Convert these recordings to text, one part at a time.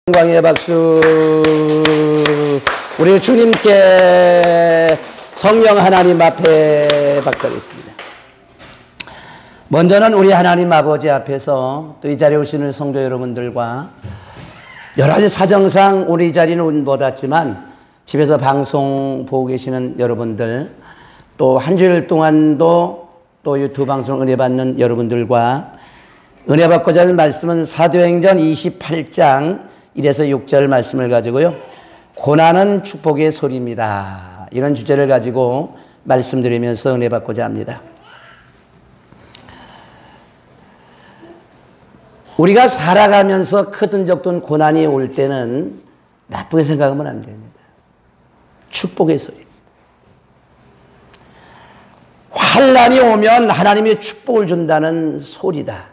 영광의 박수. 우리 주님께 성령 하나님 앞에 박수하겠습니다. 먼저는 우리 하나님 아버지 앞에서 또 이 자리에 오시는 성도 여러분들과 여러 가지 사정상 우리 이 자리는 못 왔지만 집에서 방송 보고 계시는 여러분들, 또 한 주일 동안도 또 유튜브 방송 은혜 받는 여러분들과 은혜 받고자 하는 말씀은 사도행전 28장 1에서 6절 말씀을 가지고요, 고난은 축복의 소리입니다, 이런 주제를 가지고 말씀드리면서 은혜 받고자 합니다. 우리가 살아가면서 크든 적든 고난이 올 때는 나쁘게 생각하면 안 됩니다. 축복의 소리입니다. 환난이 오면 하나님이 축복을 준다는 소리다.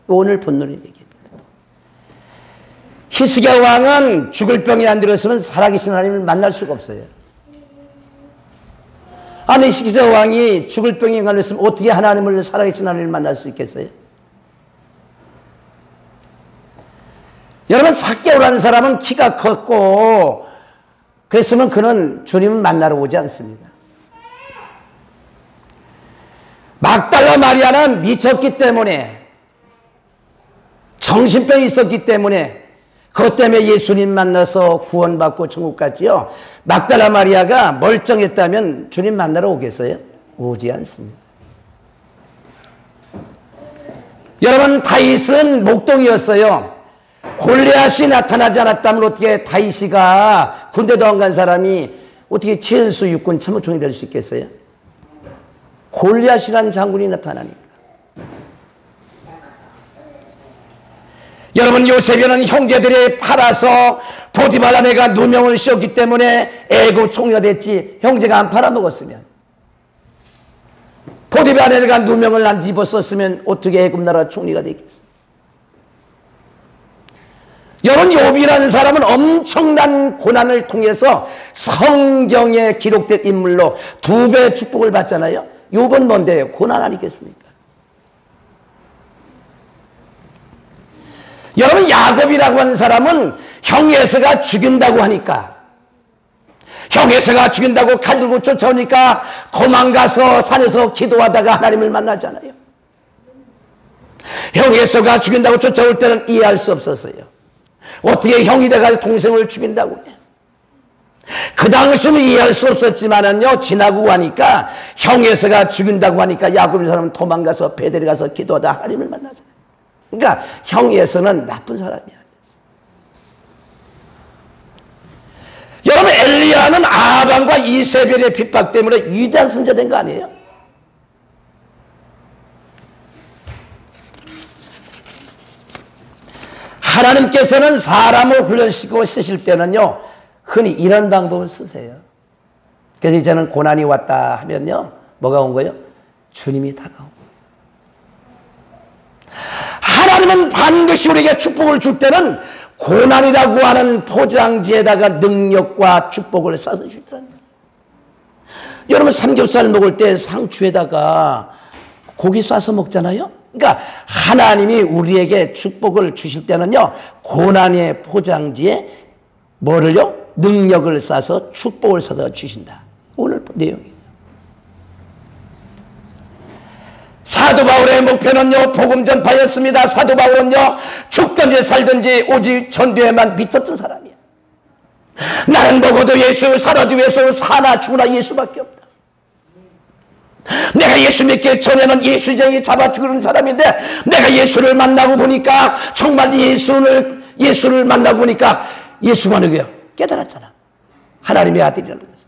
오늘 본론의 얘기입니다. 히스기야 왕은 죽을 병이 안 들었으면 살아계신 하나님을 만날 수가 없어요. 아니, 히스기야 왕이 죽을 병이 안 걸렸으면 어떻게 하나님을, 살아계신 하나님을 만날 수 있겠어요? 여러분, 삭개오라는 사람은 키가 컸고 그랬으면 그는 주님을 만나러 오지 않습니다. 막달라 마리아는 미쳤기 때문에, 정신병이 있었기 때문에, 그것 때문에 예수님 만나서 구원받고 천국 갔지요. 막달라 마리아가 멀쩡했다면 주님 만나러 오겠어요? 오지 않습니다. 여러분, 다윗은 목동이었어요. 골리앗이 나타나지 않았다면 어떻게 다윗이가 군대도 안 간 사람이 어떻게 최은수 육군 참모총이 될 수 있겠어요? 골리앗이라는 장군이 나타나니까. 여러분, 요셉이는 형제들이 팔아서 보디발 아내가 누명을 씌웠기 때문에 애굽 총리가 됐지, 형제가 안 팔아먹었으면, 보디발 아내가 누명을 안 입었었으면 어떻게 애굽 나라 총리가 됐겠어요? 여러분, 욥이라는 사람은 엄청난 고난을 통해서 성경에 기록된 인물로 2배의 축복을 받잖아요. 욥은 뭔데요? 고난 아니겠습니까? 여러분, 야곱이라고 하는 사람은 형 에서가 죽인다고 하니까, 형 에서가 죽인다고 칼 들고 쫓아오니까 도망가서 산에서 기도하다가 하나님을 만나잖아요. 형 에서가 죽인다고 쫓아올 때는 이해할 수 없었어요. 어떻게 형이 돼가지고 동생을 죽인다고 해. 그 당시는 이해할 수 없었지만은요, 지나고 가니까 형 에서가 죽인다고 하니까 야곱이라는 사람은 도망가서 베델에 가서 기도하다 하나님을 만나잖아요. 그러니까 형 에서는 나쁜 사람이 아니었어요. 여러분, 엘리야는 아합과 이세벨의 핍박 때문에 위대한 선지자 된 거 아니에요? 하나님께서는 사람을 훈련시키고 쓰실 때는요, 흔히 이런 방법을 쓰세요. 그래서 이제는 고난이 왔다 하면요, 뭐가 온 거예요? 주님이 다가온 거예요. 하나님은 반드시 우리에게 축복을 줄 때는 고난이라고 하는 포장지에다가 능력과 축복을 싸서 주더라는 거예요. 여러분, 삼겹살 먹을 때 상추에다가 고기 싸서 먹잖아요. 그러니까 하나님이 우리에게 축복을 주실 때는요, 고난의 포장지에 뭐를요? 능력을 싸서 축복을 싸서 주신다. 오늘 내용이에요. 사도 바울의 목표는요, 복음 전파였습니다. 사도 바울은요, 죽든지 살든지 오직 전도에만 미쳤던 사람이에요. 나는 먹어도 예수, 살아도 예수, 사나 죽으나 예수밖에 없다. 내가 예수 믿기 전에는 예수쟁이 잡아 죽이는 사람인데, 내가 예수를 만나고 보니까, 정말 예수를 만나고 보니까 예수가 누구예요? 깨달았잖아. 하나님의 아들이라는 것을.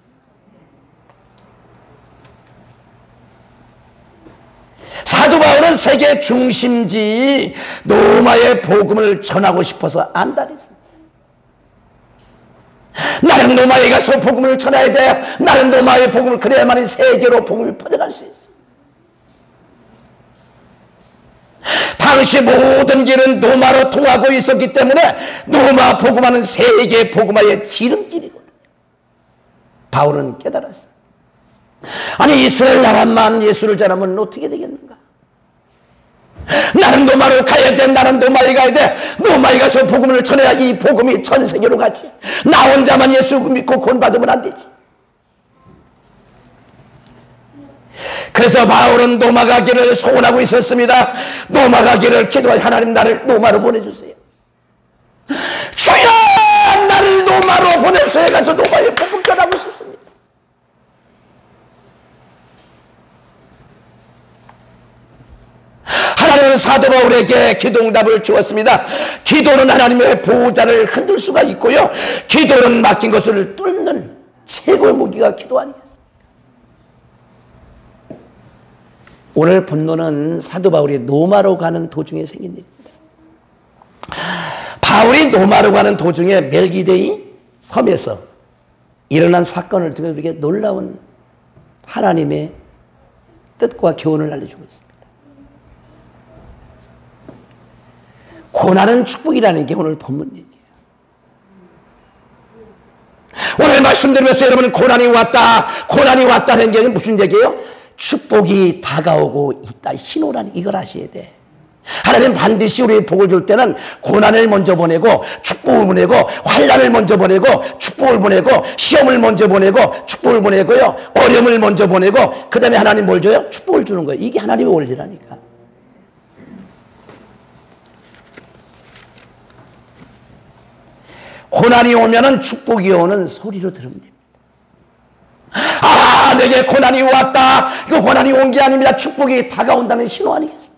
사도 바울은 세계 중심지 로마의 복음을 전하고 싶어서 안달했습니다. 나는 로마에 가서 복음을 전해야 돼. 나는 로마의 복음을, 그래야만 세계로 복음이 퍼져갈 수 있어. 당시 모든 길은 로마로 통하고 있었기 때문에 로마 복음화는 세계 복음화의 지름길이거든요. 바울은 깨달았어요. 아니, 이스라엘 나라만 예수를 전하면 어떻게 되겠는가? 나는 노마로 가야 돼. 나는 노마에 가야 돼. 노마에 가서 복음을 전해야 이 복음이 전 세계로 가지. 나 혼자만 예수 믿고 구원받으면 안 되지. 그래서 바울은 노마 가기를 소원하고 있었습니다. 노마 가기를 기도해. 하나님, 나를 노마로 보내주세요. 주여, 나를 노마로 보내주세요. 해가지고 노마에 복음 전하고 싶습니다. 하나님은 사도 바울에게 기도응답을 주었습니다. 기도는 하나님의 보호자를 흔들 수가 있고요, 기도는 막힌 것을 뚫는 최고의 무기가 기도 아니겠습니까? 오늘 본문은 사도 바울이 노마로 가는 도중에 생긴 일입니다. 바울이 노마로 가는 도중에 멜기데이 섬에서 일어난 사건을 통해 우리에게 놀라운 하나님의 뜻과 교훈을 알려주고 있습니다. 고난은 축복이라는 게 오늘 본문 얘기예요. 오늘 말씀드리면서 여러분, 고난이 왔다는 게 무슨 얘기예요? 축복이 다가오고 있다, 신호라는 이걸 아셔야 돼. 하나님 반드시 우리 복을 줄 때는 고난을 먼저 보내고 축복을 보내고, 환난을 먼저 보내고 축복을 보내고, 시험을 먼저 보내고 축복을 보내고요, 어려움을 먼저 보내고, 그 다음에 하나님 뭘 줘요? 축복을 주는 거예요. 이게 하나님의 원리라니까. 고난이 오면은 축복이 오는 소리로 들으면 됩니다. 아, 내게 고난이 왔다. 이거 고난이 온 게 아닙니다. 축복이 다가온다는 신호 아니겠습니까?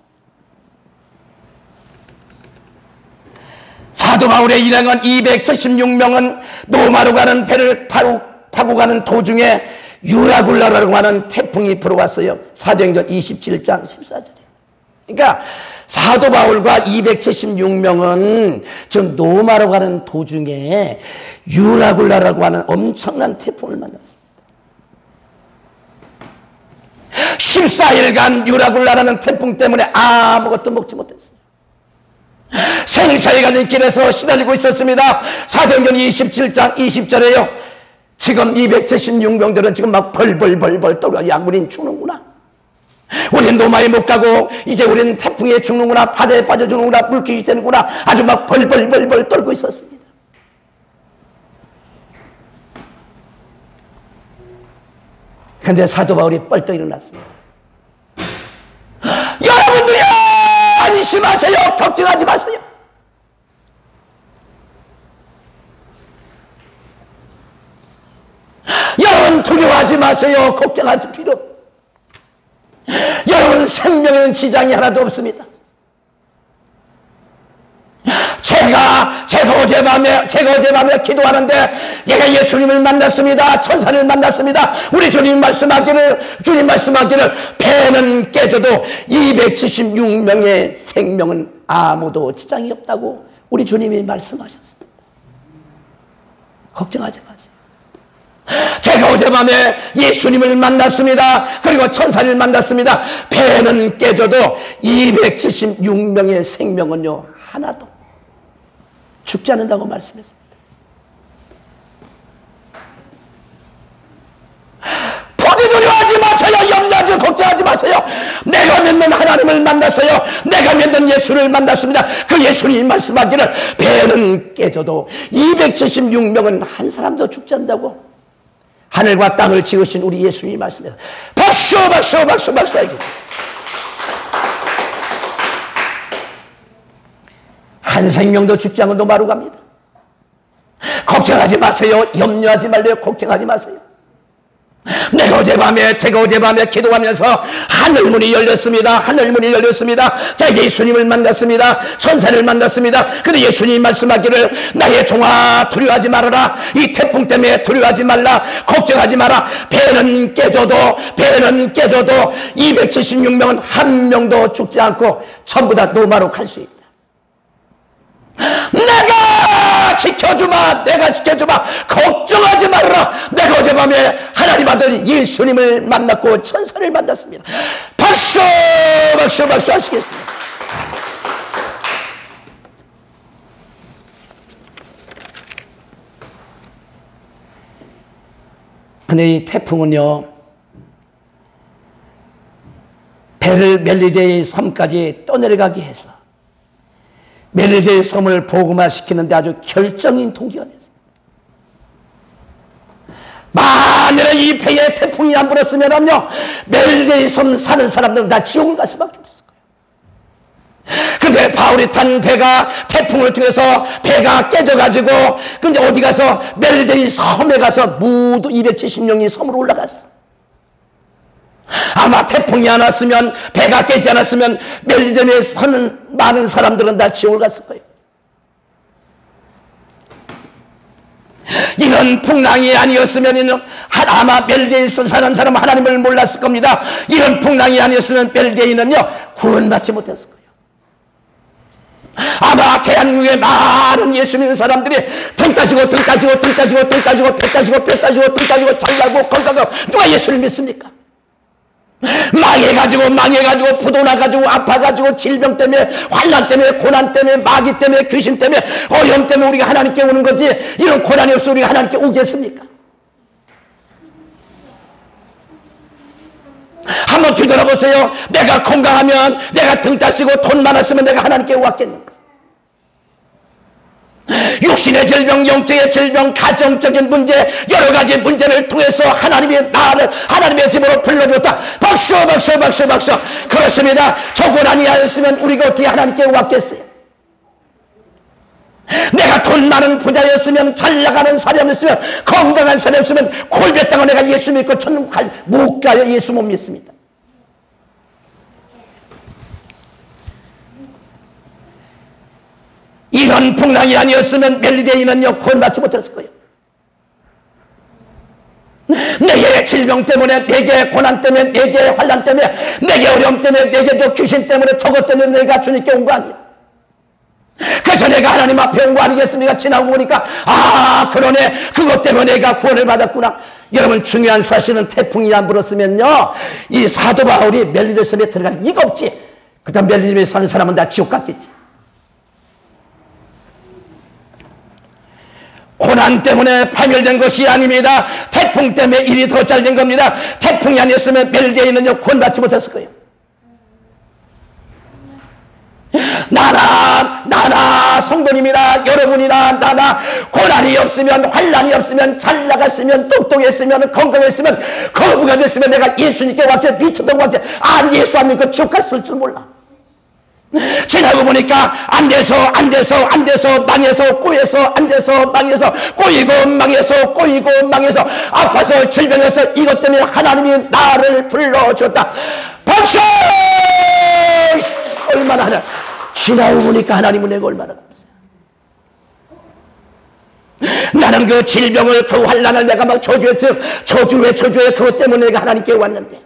사도 바울의 일행은 276명은 노마로 가는 배를 타고 가는 도중에 유라굴라라고 하는 태풍이 불어왔어요. 사도행전 27장 14절에. 그러니까 사도 바울과 276명은 지금 노마로 가는 도중에 유라굴라라고 하는 엄청난 태풍을 만났습니다. 14일간 유라굴라라는 태풍 때문에 아무것도 먹지 못했어요. 생사에 가는 길에서 시달리고 있었습니다. 사도행전 27장 20절에요. 지금 276명들은 지금 막 벌벌벌벌 떨고, 야, 우린 죽는구나. 우린 노마에 못 가고 이제 우리는 태풍에 죽는구나, 바다에 빠져 죽는구나, 물귀신이 되는구나, 아주 막 벌벌벌벌 떨고 있었습니다. 그런데 사도 바울이 뻘떡 일어났습니다. 여러분들이요, 안심하세요. 걱정하지 마세요. 여러분 두려워하지 마세요. 걱정하지 필요 없어요. 여러분 생명에는 지장이 하나도 없습니다. 제가 어제 밤에 기도하는데 얘가 예수님을 만났습니다. 천사를 만났습니다. 우리 주님 말씀하기를 배는 깨져도 276명의 생명은 아무도 지장이 없다고 우리 주님이 말씀하셨습니다. 걱정하지 마세요. 제가 어젯밤에 예수님을 만났습니다. 그리고 천사를 만났습니다. 배는 깨져도 276명의 생명은요, 하나도 죽지 않는다고 말씀했습니다. 부디두려워하지 마세요. 염려하지, 걱정하지 마세요. 내가 믿는 하나님을 만났어요. 내가 믿는 예수를 만났습니다. 그 예수님이 말씀하기를 배는 깨져도 276명은 한 사람도 죽지 않는다고 하늘과 땅을 지으신 우리 예수님이 말씀해서 박수 하겠습니다. 한 생명도 죽지 않고 노마로 갑니다. 걱정하지 마세요. 염려하지 말래요. 걱정하지 마세요. 제가 어젯밤에 기도하면서 하늘문이 열렸습니다. 제가 예수님을 만났습니다. 천사를 만났습니다. 근데 예수님이 말씀하기를 나의 종아 두려워하지 말아라. 이 태풍 때문에 두려워하지 말라. 걱정하지 마라. 배는 깨져도 276명은 한 명도 죽지 않고 전부 다 노마로 갈 수 있다. 내가 지켜주마. 걱정하지 말아라. 내가 어젯밤에 하나님 아들 예수님을 만났고 천사를 만났습니다. 박수 하시겠습니다. 근데 이 태풍은요, 배를 멜리데의 섬까지 떠내려가게 해서 멜리데의 섬을 복음화시키는 데 아주 결정인 동기가 됐습니다. 만일에 이 배에 태풍이 안 불었으면요, 멜리데의 섬 사는 사람들은 다 지옥을 갈 수밖에 없어요. 근데 바울이 탄 배가 태풍을 통해서 배가 깨져가지고 근데 어디 가서 멜리데의 섬에 가서 모두 270명이 섬으로 올라갔어. 아마 태풍이 안 왔으면, 배가 깨지 않았으면 멜리데에 서는 많은 사람들은 다 지옥을 갔을 거예요. 이런 풍랑이 아니었으면 아마 멜리데에 사는 사람은 하나님을 몰랐을 겁니다. 이런 풍랑이 아니었으면 멜리데에는요 구원받지 못했을 거예요. 아마 대한민국의 많은 예수 믿는 사람들이 등 따지고 등 따지고 등 따지고 등 따지고 배 따지고 배 따지고 등 따지고 잘 나고 건강하고 누가 예수를 믿습니까? 망해가지고 부도나가지고 아파가지고 질병 때문에 환난 때문에 고난 때문에 마귀 때문에 귀신 때문에 어려움 때문에 우리가 하나님께 오는 거지, 이런 고난이 없어 우리가 하나님께 오겠습니까? 한번 뒤돌아보세요. 내가 건강하면, 내가 등 따시고 돈 많았으면 내가 하나님께 왔겠는가? 육신의 질병, 영적의 질병, 가정적인 문제, 여러 가지 문제를 통해서 하나님이 나를 하나님의 집으로 불러줬다. 박수 박수 박수 박수. 그렇습니다. 저 고난이 아니었으면 우리가 어떻게 하나님께 왔겠어요? 내가 돈 많은 부자였으면, 잘 나가는 사람이었으면, 건강한 사람이었으면 골뱉다가 내가 예수 믿고 천국 못 가요. 예수 못 믿습니다. 이런 풍랑이 아니었으면 멜리데이는요 구원받지 못했을 거예요. 내게 질병 때문에, 내게 고난 때문에, 내게 환난 때문에, 내게 어려움 때문에, 내게 저 귀신 때문에, 저것 때문에 내가 주님께 온 거 아니에요. 그래서 내가 하나님 앞에 온 거 아니겠습니까? 지나고 보니까 그러네, 그것 때문에 내가 구원을 받았구나. 여러분, 중요한 사실은 태풍이 안 불었으면요 이 사도 바울이 멜리데 섬에 들어갈 리가 없지. 그 다음 멜리데에 사는 사람은 다 지옥 갔겠지. 고난 때문에 파멸된 것이 아닙니다. 태풍 때문에 일이 더 잘 된 겁니다. 태풍이 아니었으면 멜리데이는요 구원받지 못했을 거예요. 나나 성도님이나 여러분이나 나나 고난이 없으면, 환난이 없으면, 잘 나갔으면, 똑똑했으면, 건강했으면, 거부가 됐으면 내가 예수님께 왔지 미쳤던 것 같아. 예수 안 믿고 지옥 갔을 줄 몰라. 지나고 보니까 안 돼서 망해서 꼬여서 안 돼서 망해서 꼬이고 망해서 꼬이고 망해서 아파서 질병해서 이것 때문에 하나님이 나를 불러줬다. 박수! 얼마나 하나 지나고 보니까 하나님은 내가 얼마나 감사해. 나는 그 질병을, 그 환난을 내가 막 저주해 그것 때문에 내가 하나님께 왔는데,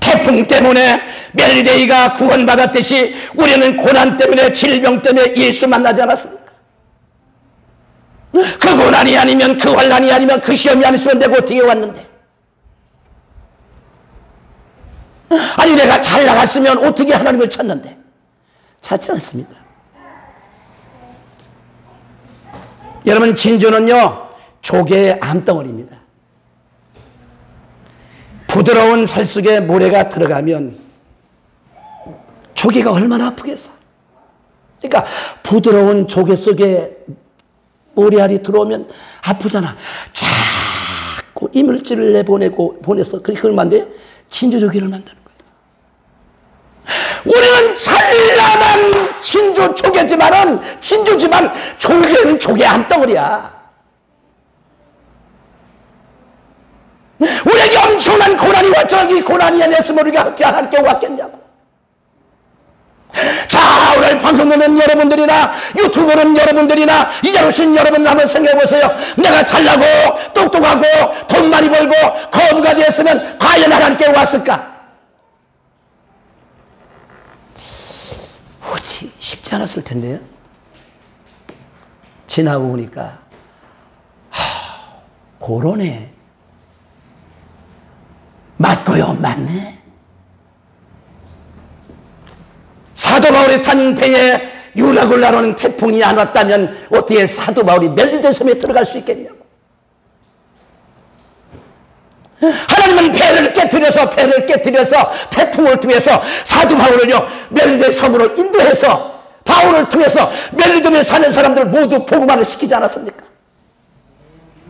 태풍 때문에 멜리데이가 구원받았듯이 우리는 고난 때문에, 질병 때문에 예수 만나지 않았습니까? 그 고난이 아니면, 그 환난이 아니면, 그 시험이 아니었으면 내가 어떻게 왔는데? 아니 내가 잘 나갔으면 어떻게 하나님을 찾는데? 찾지 않습니다. 여러분, 진주는요 조개의 암덩어리입니다. 부드러운 살 속에 모래가 들어가면 조개가 얼마나 아프겠어. 그러니까 부드러운 조개 속에 모래알이 들어오면 아프잖아. 자꾸 이물질을 보내서 그걸 만들어요. 진주조개를 만드는 거예요. 우리는 찬란한 진주지만 조개는 조개 암덩어리야. 우리에게 엄청난 고난이 왔지만 이 고난이 아니었으면 우리가 어떻게 하나님께 왔겠냐고. 자, 오늘 방송 듣는 여러분들이나 유튜브는 여러분들이나 이 자리에 오신 여러분 한번 생각해 보세요. 내가 잘나고 똑똑하고 돈 많이 벌고 거부가 되었으면 과연 하나님께 왔을까? 쉽지 않았을 텐데요. 지나고 보니까 고러네. 맞고요, 맞네. 사도 바울이 탄 배에 유라굴라라는 태풍이 안 왔다면 어떻게 사도 바울이 멜리데 섬에 들어갈 수 있겠냐고. 하나님은 배를 깨뜨려서 태풍을 통해서 사도 바울을요 멜리데 섬으로 인도해서 바울을 통해서 멜리데에 사는 사람들 모두 복음화를 시키지 않았습니까?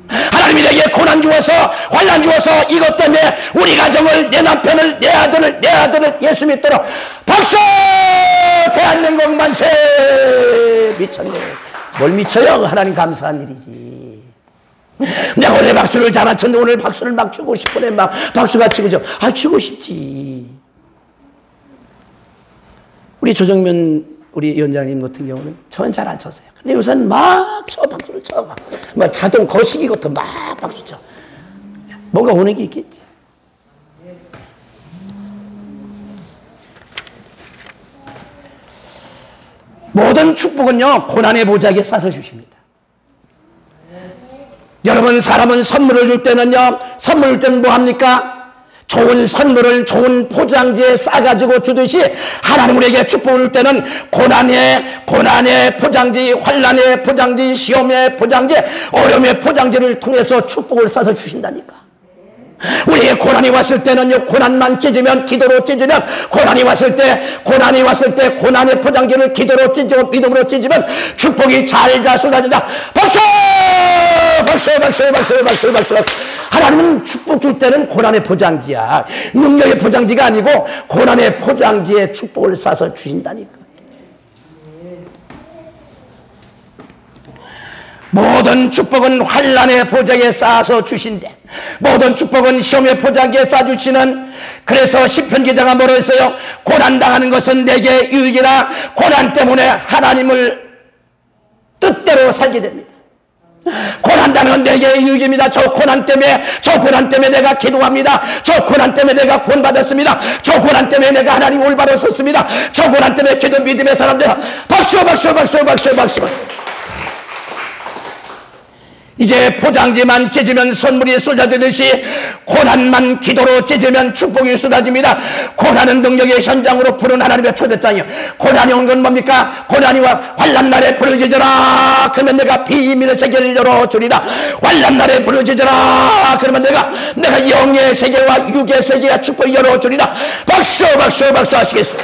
하나님이 내게 고난 주어서 환난 주어서 이것 때문에 우리 가정을, 내 남편을, 내 아들을 예수 믿도록 박수! 대한민국 만세! 미쳤네. 뭘 미쳐요? 하나님 감사한 일이지. 내가 원래 박수를 잘 안 쳤는데 오늘 박수를 막 치고 싶으네. 막 박수가 치고 싶어. 치고 싶지. 우리 조정면 우리 위원장님 같은 경우는 저는 잘 안 쳤어요. 근데 요새는 막 박수를 쳐. 막 자동 거시기 같은 막 박수 쳐. 뭔가 오는 게 있겠지. 모든 축복은요 고난의 보자기에 싸서 주십니다. 여러분, 사람은 선물을 줄 때는요, 선물을 줄 때는 뭐 합니까? 좋은 선물을 좋은 포장지에 싸가지고 주듯이 하나님 우리에게 축복을 줄 때는 고난의 포장지, 환난의 포장지, 시험의 포장지, 어려움의 포장지를 통해서 축복을 싸서 주신다니까. 우리의 고난이 왔을 때는요, 고난만 찢으면, 기도로 찢으면, 고난이 왔을 때 고난의 포장지를 기도로 찢고 믿음으로 찢으면 축복이 잘잘 쏟아진다. 박수! 박수! 하나님은 축복 줄 때는 고난의 포장지야. 능력의 포장지가 아니고 고난의 포장지에 축복을 싸서 주신다니까. 모든 축복은 환난의 포장에 쌓아서 주신대. 모든 축복은 시험의 포장지에 쌓아주시는. 그래서 시편 기자가 뭐라 했어요? 고난당하는 것은 내게 유익이라. 고난 때문에 하나님을 뜻대로 살게 됩니다. 고난당하는 건 내게 유익입니다. 저 고난 때문에 내가 기도합니다. 저 고난 때문에 내가 구원받았습니다. 저 고난 때문에 내가 하나님 올바로 섰습니다. 저 고난 때문에 기도 믿음의 사람들 박수! 이제 포장지만 찢으면 선물이 쏟아지듯이 고난만 기도로 찢으면 축복이 쏟아집니다. 고난은 능력의 현장으로 부른 하나님의 초대장이요. 고난이 온 건 뭡니까? 고난이 와 환난날에 부르짖으라. 그러면 내가 비밀의 세계를 열어주리라. 환난날에 부르짖으라. 그러면 내가 영의 세계와 육의 세계와 축복을 열어주리라. 박수 하시겠어요?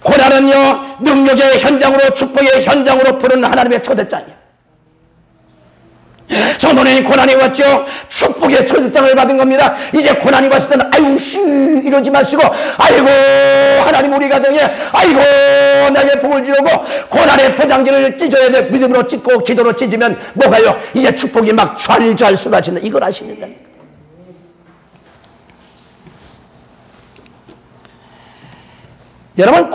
고난은요 능력의 현장으로, 축복의 현장으로 부른 하나님의 초대장이에요. 성도님, 고난이 왔죠? 축복의 초대장을 받은 겁니다. 이제 고난이 왔을 때는 아유 이러지 마시고, 아이고 하나님 우리 가정에 아이고 나에게 복을 주려고 고난의 포장지를 찢어야 돼. 믿음으로 찢고 기도로 찢으면 뭐가요? 이제 축복이 막 촤르촤르 쏟아진다. 이걸 아셔야 된다니까. 여러분,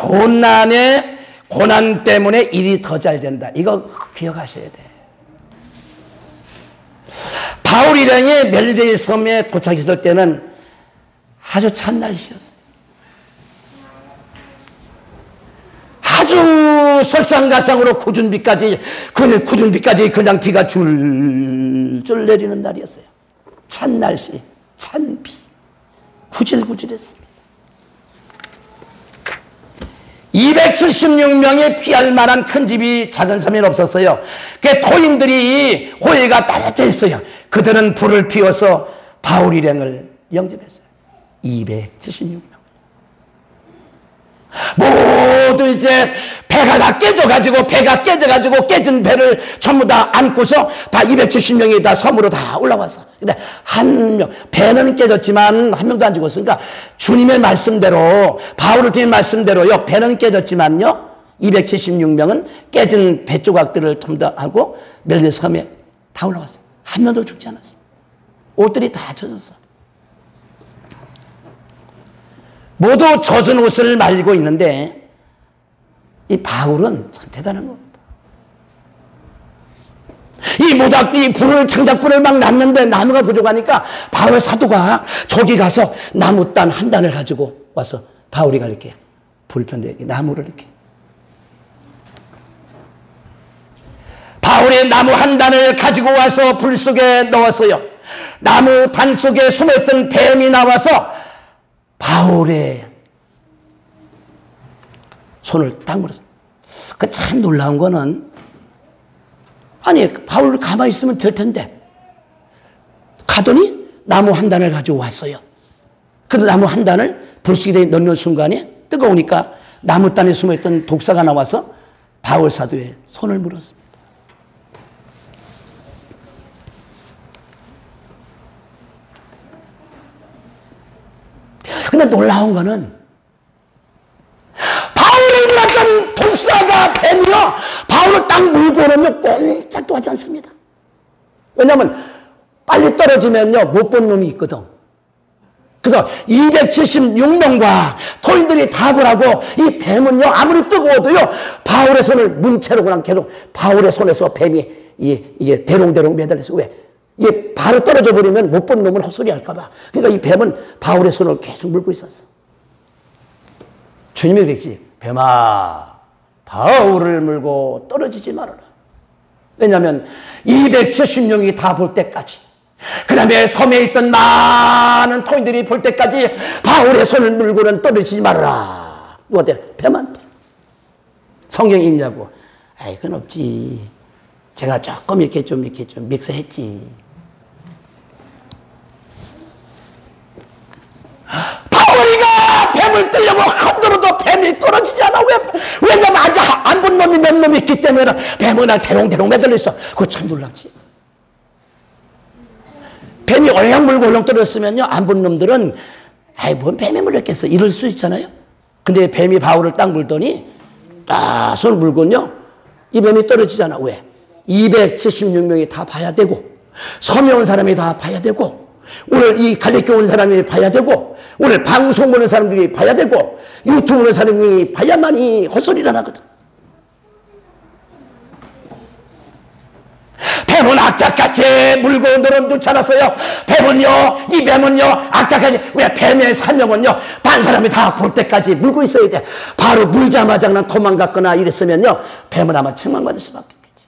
고난 때문에 일이 더 잘 된다. 이거 기억하셔야 돼. 바울 일행이 멜리데 섬에 도착했을 때는 아주 찬 날씨였어요. 아주 설상가상으로 구준비까지 그냥 비가 줄줄 내리는 날이었어요. 찬 날씨, 찬 비, 구질구질했습니다. 276명이 피할 만한 큰 집이 작은 섬에는 없었어요. 그 토인들이 호의가 따뜻했어요. 그들은 불을 피워서 바울 일행을 영접했어요. 276명. 모두 이제 배가 다 깨져가지고 깨진 배를 전부 다 안고서 다 270명이 다 섬으로 다 올라왔어. 근데 한 명, 배는 깨졌지만 한 명도 안 죽었으니까 주님의 말씀대로, 바울을 통한 말씀대로요, 배는 깨졌지만요, 276명은 깨진 배 조각들을 통과하고 멜리데 섬에 다 올라왔어요. 한 명도 죽지 않았어요. 옷들이 다 젖었어. 모두 젖은 옷을 말리고 있는데 이 바울은 참 대단한 겁니다. 이 불을, 창작불을 막 났는데 나무가 부족하니까 바울 사도가 저기 가서 나무단 한 단을 가지고 와서 바울이가 이렇게 불편되게 나무를 이렇게, 바울이 나무 한 단을 가지고 와서 불 속에 넣었어요. 나무 단 속에 숨어있던 뱀이 나와서 바울의 손을 딱 물었어요. 그 참 놀라운 거는, 아니 바울 가만히 있으면 될 텐데 가더니 나무 한 단을 가지고 왔어요. 그 나무 한 단을 불쑥이에 넣는 순간에 뜨거우니까 나무단에 숨어있던 독사가 나와서 바울 사도의 손을 물었습니다. 근데 놀라운 거는 바울을 물었던 독사가 뱀이요 바울을 딱 물고 오면 꼼짝도 하지 않습니다. 왜냐하면 빨리 떨어지면요 못 본 놈이 있거든. 그래서 276명과 토인들이 답을 하고 이 뱀은요 아무리 뜨거워도요 바울의 손을 문채로 그냥 계속 바울의 손에서 뱀이 이게 대롱대롱 매달려서 왜? 이게 바로 떨어져 버리면 못 본 놈은 헛소리 할까봐. 그러니까 이 뱀은 바울의 손을 계속 물고 있었어. 주님이 그랬지. 뱀아, 바울을 물고 떨어지지 말아라. 왜냐하면 270명이 다 볼 때까지, 그 다음에 섬에 있던 많은 토인들이 볼 때까지 바울의 손을 물고는 떨어지지 말아라. 누구한테? 뱀한테. 성경이 있냐고. 아이, 그건 없지. 제가 조금 이렇게 좀 믹스했지. 바울이가 뱀을 뜨려고 흔들어도 뱀이 떨어지지 않아. 왜냐면 아직 안 본 놈이 몇 놈이 있기 때문에 뱀은 그냥 대롱대롱 매달려 있어. 그거 참 놀랍지. 뱀이 얼렁 물고 얼렁 떨어졌으면요, 안 본 놈들은 아이 뭔 뱀에 물렸겠어 이럴 수 있잖아요. 근데 뱀이 바울을 딱 물더니 딱 손 물고는요 이 뱀이 떨어지잖아. 왜? 276명이 다 봐야 되고, 섬에 온 사람이 다 봐야 되고, 오늘 이 갈릴교 온 사람이 봐야 되고, 오늘 방송 보는 사람들이 봐야 되고, 유튜브 보는 사람이 봐야만이 헛소리를 안 하거든. 뱀은 악착같이 물고 오늘은 놓쳐놨어요. 뱀은요, 이 뱀은요, 악착같이, 왜 뱀의 사명은요, 다른 사람이 다 볼 때까지 물고 있어야 돼. 바로 물자마자 그냥 도망갔거나 이랬으면요, 뱀은 아마 책망받을 수밖에 없겠지.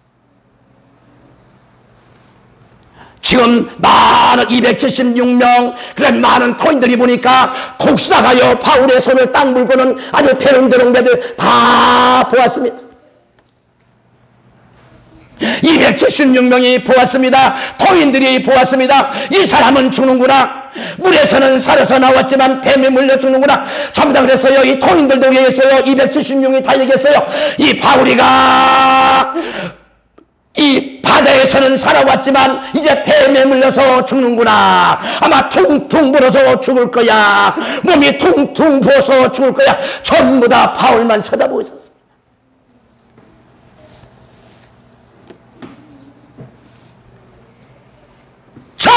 지금 많은 276명, 그런 많은 토인들이 보니까 독사가요, 바울의 손을 딱 물고는 아주 대롱대롱 매들 다 보았습니다. 276명이 보았습니다. 토인들이 보았습니다. 이 사람은 죽는구나. 물에서는 살아서 나왔지만 뱀에 물려 죽는구나. 전부 다 그랬어요. 이 토인들도 얘기했어요. 276명이 다 얘기했어요. 이 바울이가 이 바다에서는 살아왔지만 이제 뱀에 물려서 죽는구나. 아마 퉁퉁 불어서 죽을 거야. 몸이 퉁퉁 부어서 죽을 거야. 전부 다 바울만 쳐다보고 있었습니다. 자,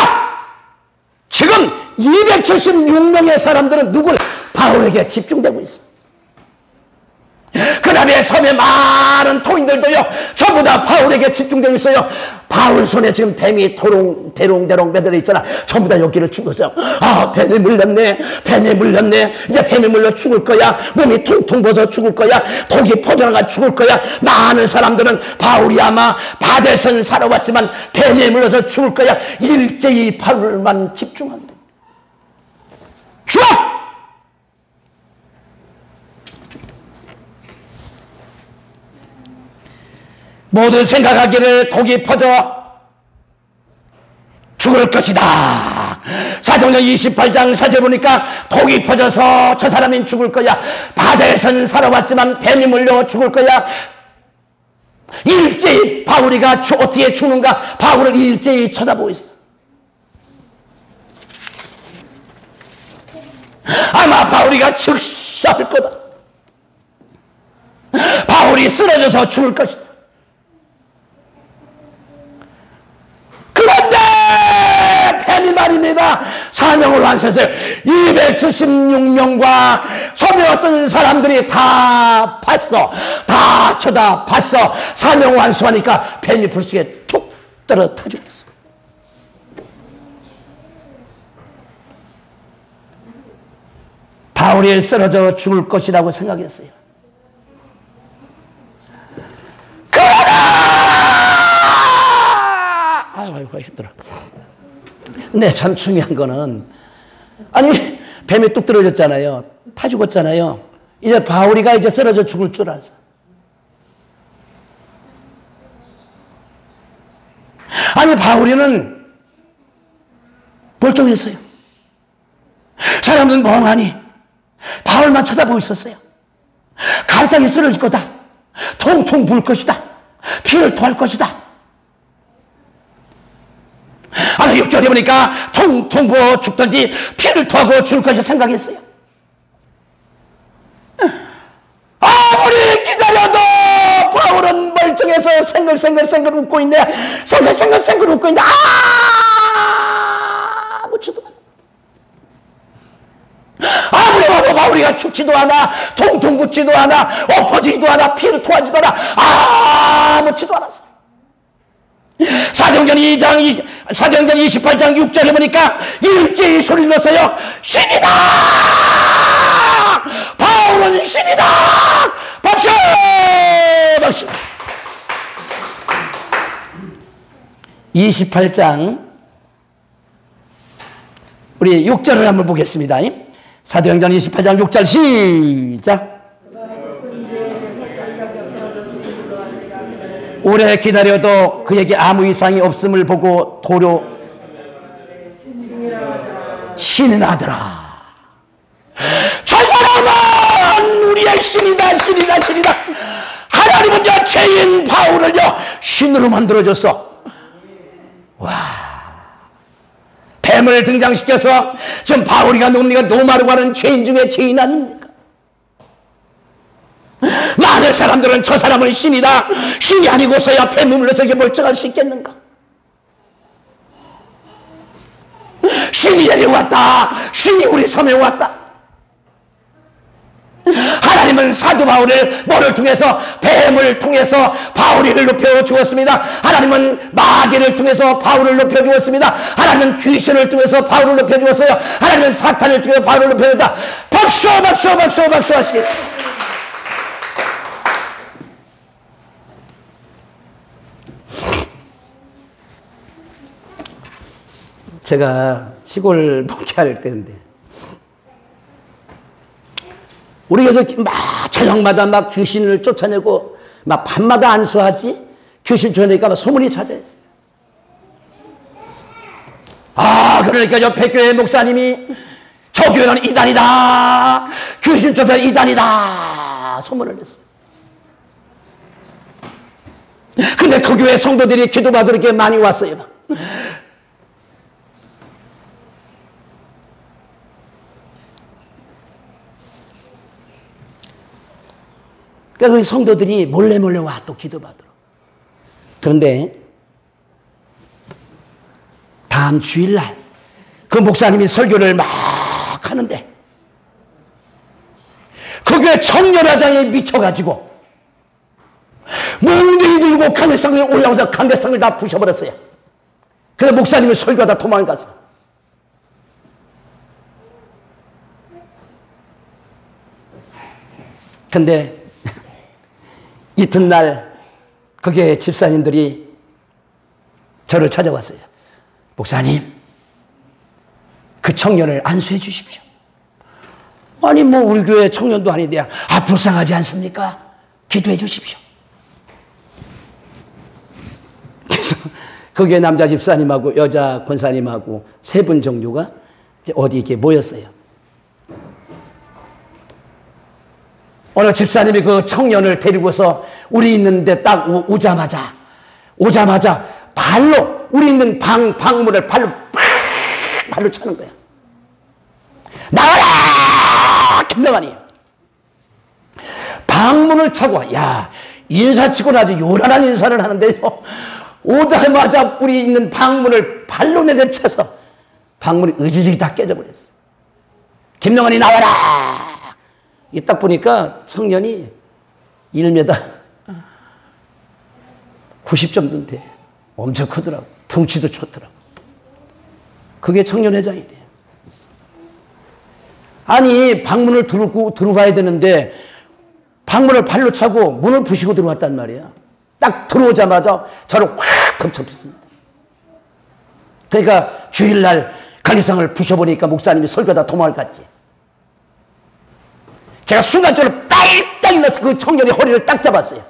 지금 276명의 사람들은 누굴? 바울에게 집중되고 있습니다. 그 다음에 섬에 많은 토인들도요, 전부 다 바울에게 집중되고 있어요. 바울 손에 지금 뱀이 대롱대롱 매달려 있잖아. 전부 다 여기를 죽었어요. 아, 뱀에 물렸네. 뱀에 물렸네. 이제 뱀에 물려 죽을 거야. 몸이 퉁퉁 부어서 죽을 거야. 독이 퍼져나가 죽을 거야. 많은 사람들은 바울이 아마 바다에서는 살아왔지만 뱀에 물려서 죽을 거야. 일제히 바울만 집중합니다. 죽어! 모두 생각하기를 독이 퍼져 죽을 것이다. 사도행전 28장 4절 보니까 독이 퍼져서 저 사람은 죽을 거야. 바다에서는 살아왔지만 뱀이 물려 죽을 거야. 일제히 바울이가 어떻게 죽는가 바울을 일제히 쳐다보고 있어. 아마 바울이가 즉사할 거다. 바울이 쓰러져서 죽을 것이다. 그런데 뱀이 말입니다. 사명을 완수했어요. 276명과 섬에 어떤 사람들이 다 봤어. 다 쳐다봤어. 사명 완수하니까 뱀이 불쑥에 툭 떨어져 죽었어. 바울이 쓰러져 죽을 것이라고 생각했어요. 아이고 힘들어. 근데 참 중요한 거는, 아니 뱀이 뚝 떨어졌잖아요. 타 죽었잖아요. 이제 바울이가 이제 쓰러져 죽을 줄 알았어. 아니 바울이는 멀쩡했어요. 사람들은 멍하니 바울만 쳐다보고 있었어요. 갈당이 쓰러질 거다. 통통 불 것이다. 피를 토할 것이다. 아마 6절에 보니까 통통 부어 죽든지 피를 토하고 죽을 것이라 생각했어요. 아무리 기다려도 바울은 멀쩡해서 생글생글 웃고 있네. 생글 웃고 있네. 아무렇지도 않아. 아무리 봐도 바울이가 죽지도 않아, 통통 붓지도 않아, 엎어지지도 않아, 피를 토하지도 않아. 아무렇지도 않았어. 사도행전 28장 6절에 보니까 일제히 소리를 냈어요. 신이다! 바울은 신이다! 박수! 박수! 28장 우리 6절을 한번 보겠습니다. 사도행전 28장 6절 시작. 오래 기다려도 그에게 아무 이상이 없음을 보고 도로 신하더라. 저 사람은 우리의 신이다. 하나님은요 죄인 바울을요 신으로 만들어줬어. 와, 뱀을 등장시켜서 지금 바울이가 뭡니까? 노마르고 하는 죄인 중에 죄인 아닙니까? 많은 사람들은 저 사람은 신이다. 신이 아니고서야 뱀을 물려서 이렇게 멀쩡할 수 있겠는가? 신이 내려왔다. 신이 우리 섬에 왔다. 하나님은 사도 바울을 뭐를 통해서? 뱀을 통해서 바울이를 높여주었습니다. 하나님은 마귀를 통해서 바울을 높여주었습니다. 하나님은 귀신을 통해서 바울을 높여주었어요. 하나님은 사탄을 통해서 바울을 높여줬다. 박수 하시겠습니다. 제가 시골 목회할 때인데 우리 교회에서 막 저녁마다 막 귀신을 쫓아내고 막 밤마다 안수하지. 귀신 쫓아내니까 막 소문이 찾아했어요. 그러니까 옆에 교회 목사님이 저 교회는 이단이다. 귀신 쫓아 이단이다. 소문을 냈어요. 근데 그 교회 성도들이 기도받으러 이렇게 많이 왔어요. 막. 그러니까 우리 성도들이 몰래 와 또 기도받으러. 그런데 다음 주일날 그 목사님이 설교를 막 하는데 그 교회 청년회장에 미쳐가지고 몽둥이 들고 강대상에 올라와서 강대상을 다 부셔버렸어요. 그래서 목사님이 설교하다 도망갔어. 근데 이튿날 거기에 집사님들이 저를 찾아왔어요. 목사님, 그 청년을 안수해 주십시오. 아니 뭐 우리 교회 청년도 아닌데 불쌍하지 않습니까? 기도해 주십시오. 그래서 거기에 남자 집사님하고 여자 권사님하고 세 분 정도가 이제 어디 이렇게 모였어요. 어느 집사님이 그 청년을 데리고서 우리 있는데 딱 오자마자 발로 우리 있는 방문을 발로 차는 거야. 나와라! 김명환이 방문을 차고 인사치고는 아주 요란한 인사를 하는데요. 오자마자 우리 있는 방문을 발로 내려쳐서 방문이 의지직이 다 깨져버렸어. 김명환이 나와라! 이 딱 보니까 청년이 1m 90점 돼. 엄청 크더라고. 덩치도 좋더라고. 그게 청년회장이래. 아니 방문을 들어봐야 되는데 방문을 발로 차고 문을 부시고 들어왔단 말이야. 딱 들어오자마자 저를 확 덮쳤습니다. 그러니까 주일날 관리상을 부셔보니까 목사님이 설교다 도망을 갔지. 제가 순간적으로 빨딱 일어나서 그 청년의 허리를 딱 잡았어요.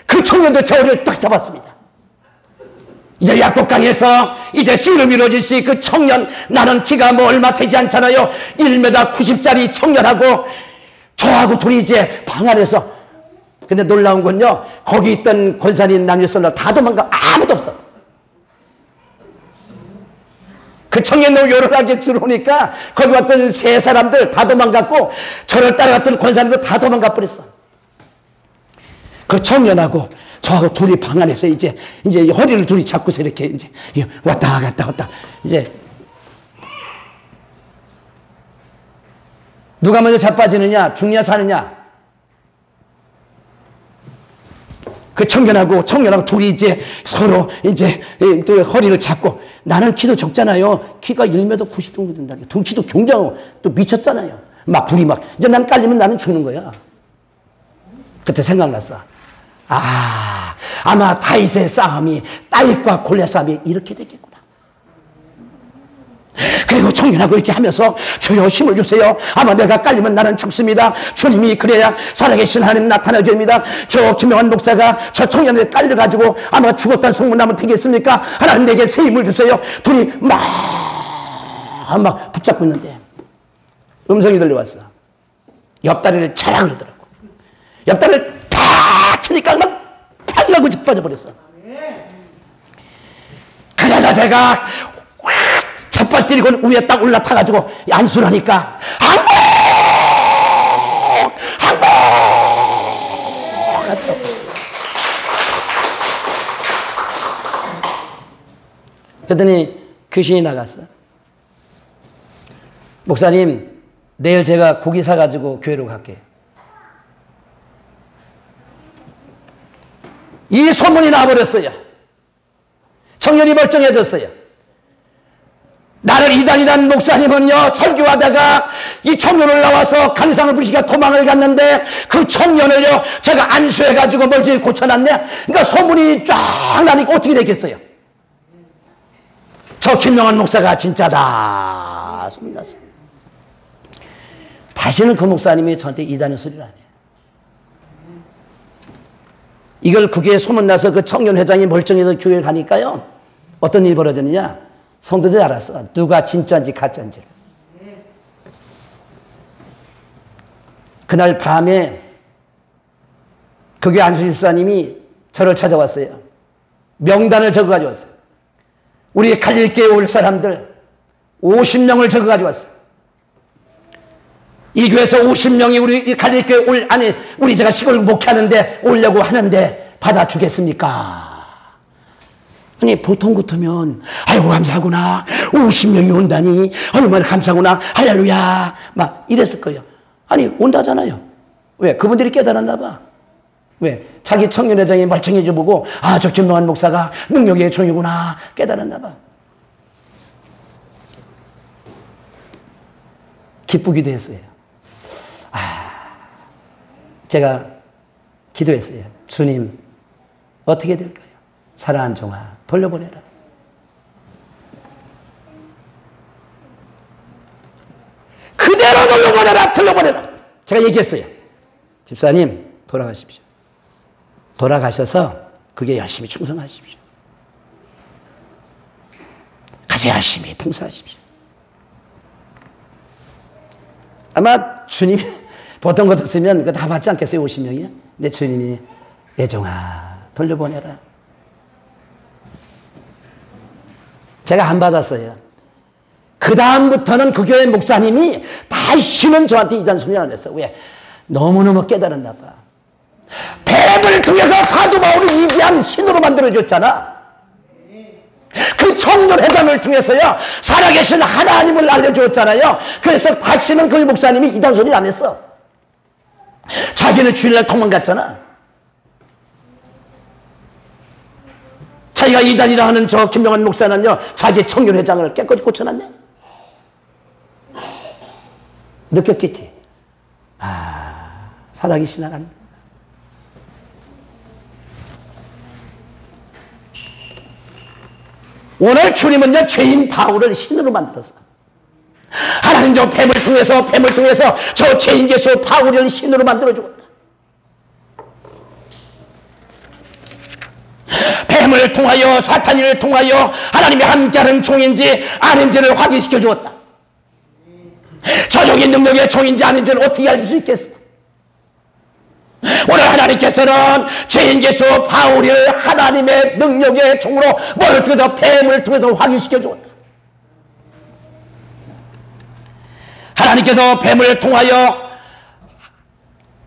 그 청년도 제 허리를 딱 잡았습니다. 이제 약복강에서 이제 씨름이 이루어질지 그 청년, 나는 키가 뭐 얼마 되지 않잖아요. 1m 90짜리 청년하고 저하고 둘이 이제 방 안에서. 근데 놀라운 건요, 거기 있던 권사님 남녀설로 다 도망가. 아무도 없어. 그 청년도 요란하게 들어오니까 거기 왔던 세 사람들 다 도망갔고, 저를 따라갔던 권사님도 다 도망가 버렸어. 그 청년하고 저하고 둘이 방 안에서 이제 허리를 둘이 잡고서 이렇게 이제 왔다 갔다 이제 누가 먼저 자빠지느냐, 죽냐 사느냐. 그 청년하고 둘이 이제 서로 이제 또 허리를 잡고, 나는 키도 적잖아요. 키가 1m 90 정도 된다니까. 덩치도 굉장히 또 미쳤잖아요. 막 불이 막 이제 난 깔리면 나는 죽는 거야. 그때 생각났어. 아마 다윗의 싸움이 다윗과 골리앗 싸움이 이렇게 됐겠구나. 그리고 청년하고 이렇게 하면서 주여 힘을 주세요. 아마 내가 깔리면 나는 죽습니다. 주님이 그래야 살아계신 하나님 나타나 줍니다. 저 김명환 목사가 저 청년에 깔려가지고 아마 죽었다는 소문나면 되겠습니까? 하나님 내게 새 힘을 주세요. 둘이 막 붙잡고 있는데 음성이 들려왔어. 옆다리를 차라 그러더라고. 옆다리를 탁 치니까 막 팍 하고 자빠져 버렸어. 그래서 제가 삿발 때리고 위에 딱 올라타가지고 안수를 하니까 항복! 그랬더니 귀신이 나갔어. 목사님, 내일 제가 고기 사가지고 교회로 갈게요. 이 소문이 나버렸어요. 청년이 멀쩡해졌어요. 나를 이단이라는 목사님은요, 설교하다가 이 청년을 나와서 간상을 부리시가 도망을 갔는데 그 청년을요, 제가 안수해가지고 멀쩡히 고쳐놨네. 그러니까 소문이 쫙 나니까 어떻게 되겠어요? 저 김명환 목사가 진짜다. 소문 났어요. 다시는 그 목사님이 저한테 이단의 소리를 안 해요. 이걸 그게 소문나서 그 청년회장이 멀쩡해서 교회를 가니까요, 어떤 일이 벌어졌느냐, 성도들이 알았어. 누가 진짜인지 가짜인지를. 그날 밤에 그 교회 안수 집사님이 저를 찾아왔어요. 명단을 적어가지고 왔어요. 우리 갈릴교에 올 사람들 50명을 적어가지고 왔어요. 이 교회에서 50명이 우리 갈릴교에 올, 아니, 우리 제가 시골 목회하는데 오려고 하는데 받아주겠습니까? 아니, 보통 같으면, 아이고, 감사하구나. 50명이 온다니. 얼마나 감사하구나. 할렐루야. 막 이랬을 거예요. 아니, 온다잖아요. 왜? 그분들이 깨달았나 봐. 왜? 자기 청년회장이 멀쩡해져 보고, 저 김명환 목사가 능력의 종이구나. 깨달았나 봐. 기쁘기도 했어요. 제가 기도했어요. 주님, 어떻게 될까요? 사랑하는 종아, 돌려보내라. 그대로 돌려보내라. 제가 얘기했어요. 집사님, 돌아가십시오. 돌아가셔서 그게 열심히 충성하십시오. 가서 열심히 봉사하십시오. 아마 주님이 보통 것 없으면 그거 다 받지 않겠어요? 50명이요? 근데 주님이 내 종아 돌려보내라. 제가 안 받았어요. 그 다음부터는 그 교회 목사님이 다시는 저한테 이단 소리 안 했어. 왜? 너무너무 깨달았나 봐. 뱀을 통해서 사도 바울을 위대한 신으로 만들어줬잖아. 그 청년 회장을 통해서요, 살아계신 하나님을 알려주었잖아요. 그래서 다시는 그 목사님이 이단 소리를 안 했어. 자기는 주일날 도망갔잖아. 자기가 이단이라 하는 저 김명환 목사는요, 자기 청년 회장을 깨끗이 고쳐놨네. 느꼈겠지. 살아계신 하나님. 오늘 주님은요, 죄인 바울을 신으로 만들었어. 하나님 저 뱀을 통해서 저 죄인 예수 바울을 신으로 만들어 주었다. 뱀을 통하여 사탄을 통하여 하나님이 함께하는 종인지 아닌지를 확인시켜 주었다. 저 종이 능력의 종인지 아닌지를 어떻게 알 수 있겠어? 오늘 하나님께서는 죄인 개수 바울을 하나님의 능력의 종으로 뭐를 통해서 뱀을 통해서 확인시켜 주었다. 하나님께서 뱀을 통하여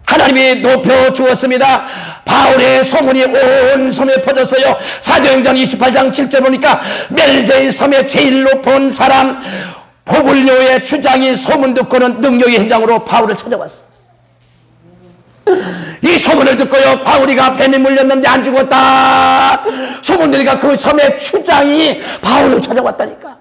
하나님이 높여주었습니다. 바울의 소문이 온 섬에 퍼졌어요. 사도행전 28장 7절 보니까 멜세의 섬의 제일 높은 사람 보굴료의 주장이 소문 듣고는 능력의 현장으로 바울을 찾아왔어. 이 소문을 듣고요, 바울이가 뱀에 물렸는데 안 죽었다 소문 들으니까 그 섬의 주장이 바울을 찾아왔다니까.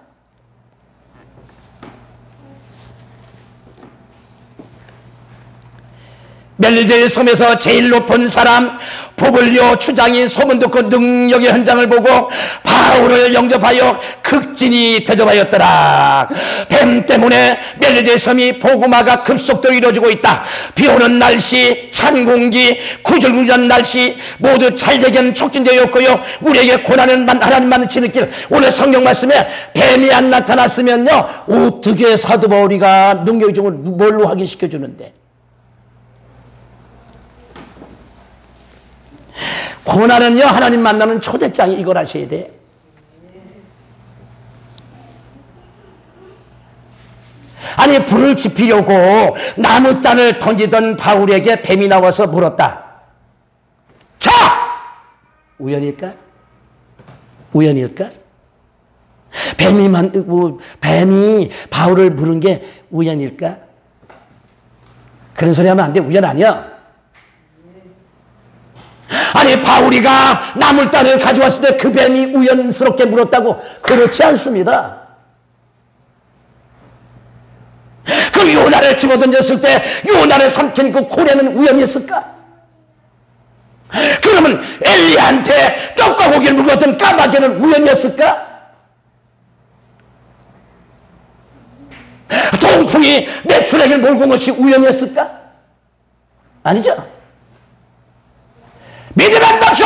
멜리제의 섬에서 제일 높은 사람 보글리오 추장이 소문 듣고 능력의 현장을 보고 바울을 영접하여 극진히 대접하였더라. 뱀 때문에 멜리제의 섬이 복음화가 급속도로 이루어지고 있다. 비오는 날씨, 찬 공기, 구질구질한 날씨 모두 찰되게 촉진되었고요, 우리에게 고난을 하나님만 지는 길. 오늘 성경 말씀에 뱀이 안 나타났으면요, 어떻게 사도 바울이가 능력의 종을 뭘로 확인시켜 주는데? 고난은요, 하나님 만나는 초대장이 이걸 하셔야 돼. 아니, 불을 지피려고 나무단을 던지던 바울에게 뱀이 나와서 물었다. 자! 우연일까? 우연일까? 뱀이 바울을 부른 게 우연일까? 그런 소리 하면 안 돼. 우연 아니야. 아니, 바울이가 나물단을 가져왔을 때 그 뱀이 우연스럽게 물었다고? 그렇지 않습니다. 그 요나를 집어던졌을 때 요나를 삼킨 그 고래는 우연이었을까? 그러면 엘리야한테 떡과 고기를 물었던 까마귀는 우연이었을까? 동풍이 메추라기를 몰고 온 것이 우연이었을까? 아니죠. 믿음의 박수!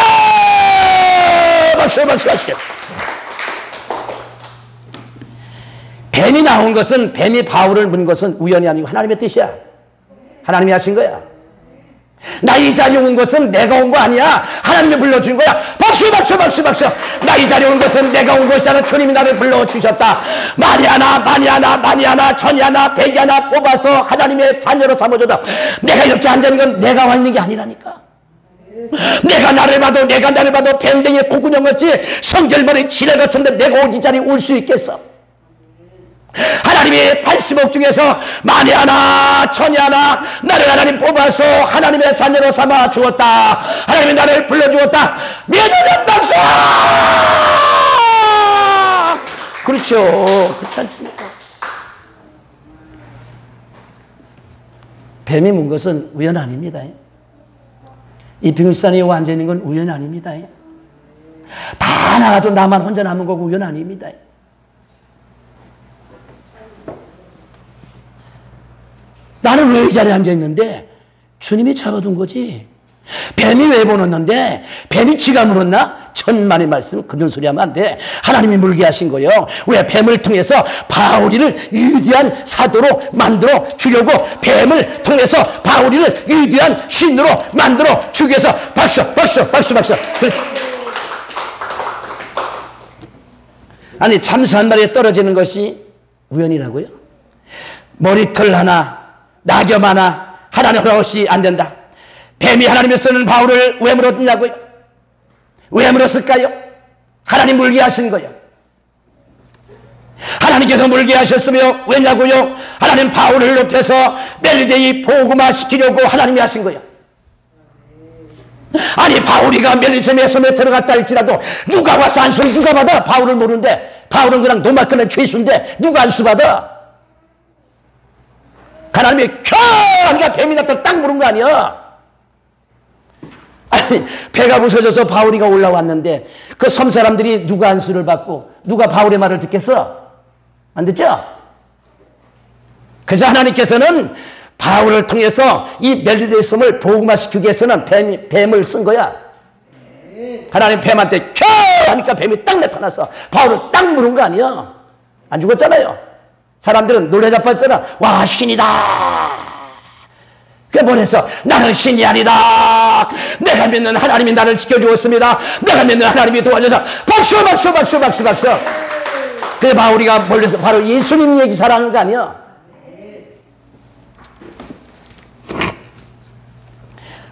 박수 하시겠다. 뱀이 나온 것은, 뱀이 바울을 문 것은 우연이 아니고 하나님의 뜻이야. 하나님이 하신 거야. 나 이 자리에 온 것은 내가 온 거 아니야. 하나님이 불러준 거야. 박수! 나 이 자리에 온 것은 내가 온 것이 아니라 주님이 나를 불러주셨다. 만이 하나 천이 하나 백이 하나 뽑아서 하나님의 자녀로 삼아줬다. 내가 이렇게 앉아있는 건 내가 와 있는 게 아니라니까. 내가 나를 봐도 뱀댕이 콧구녕같이 성질머리 지뢰 같은데 내가 이 자리에 올 수 있겠어? 하나님이 80억 중에서 만이 하나 천이 하나 나를 하나님 뽑아서 하나님의 자녀로 삼아 주었다. 하나님이 나를 불러주었다. 믿으면 박수! 그렇죠. 그렇지 않습니까? 뱀이 문 것은 우연 아닙니다. 이 빙산에 앉아 있는 건 우연 아닙니다. 다 나가도 나만 혼자 남은 거고 우연 아닙니다. 나는 왜 이 자리에 앉아 있는데? 주님이 잡아둔 거지. 뱀이 왜 물었는데? 뱀이 지가 물었나? 천만의 말씀, 그런 소리 하면 안 돼. 하나님이 물게 하신 거예요. 왜? 뱀을 통해서 바울이를 위대한 사도로 만들어 주려고, 뱀을 통해서 바울이를 위대한 신으로 만들어 주기 위해서. 박수! 그렇지. 아니, 잠수 한 마리에 떨어지는 것이 우연이라고요? 머리털 하나, 낙엽 하나, 하나님 허락 없이 안 된다. 뱀이 하나님의 쓰는 바울을 왜 물었냐고요? 왜 물었을까요? 하나님 물게 하신 거예요. 하나님께서 물게 하셨으며 왜냐고요? 하나님 바울을 높여서 멜리데이 복음화 시키려고 하나님이 하신 거예요. 아니, 바울이가 멜리세의 섬에 들어갔다 할지라도 누가 와서 안수를 누가 받아? 바울을 모르는데. 바울은 그냥 노마크는 죄수인데 누가 안수 받아? 하나님이 캬! 뱀이 나타나 딱 물은 거 아니야? 아니, 배가 부서져서 바울이가 올라왔는데 그 섬 사람들이 누가 안수를 받고 누가 바울의 말을 듣겠어? 안 듣죠? 그래서 하나님께서는 바울을 통해서 이 멜리데의 섬을 복음화시키기 위해서는 뱀을 쓴 거야. 하나님 뱀한테 켜! 하니까 뱀이 딱 나타나서 바울을 딱 물은 거 아니야. 안 죽었잖아요. 사람들은 놀래 자빠졌잖아. 와, 신이다. 그게 뭐랬어? 나는 신이 아니다. 내가 믿는 하나님이 나를 지켜주었습니다. 내가 믿는 하나님이 도와줘서 박수 박수 박수 박수 박수. 그래 바울이가 몰려서 바로 예수님 얘기 잘하는 거 아니야.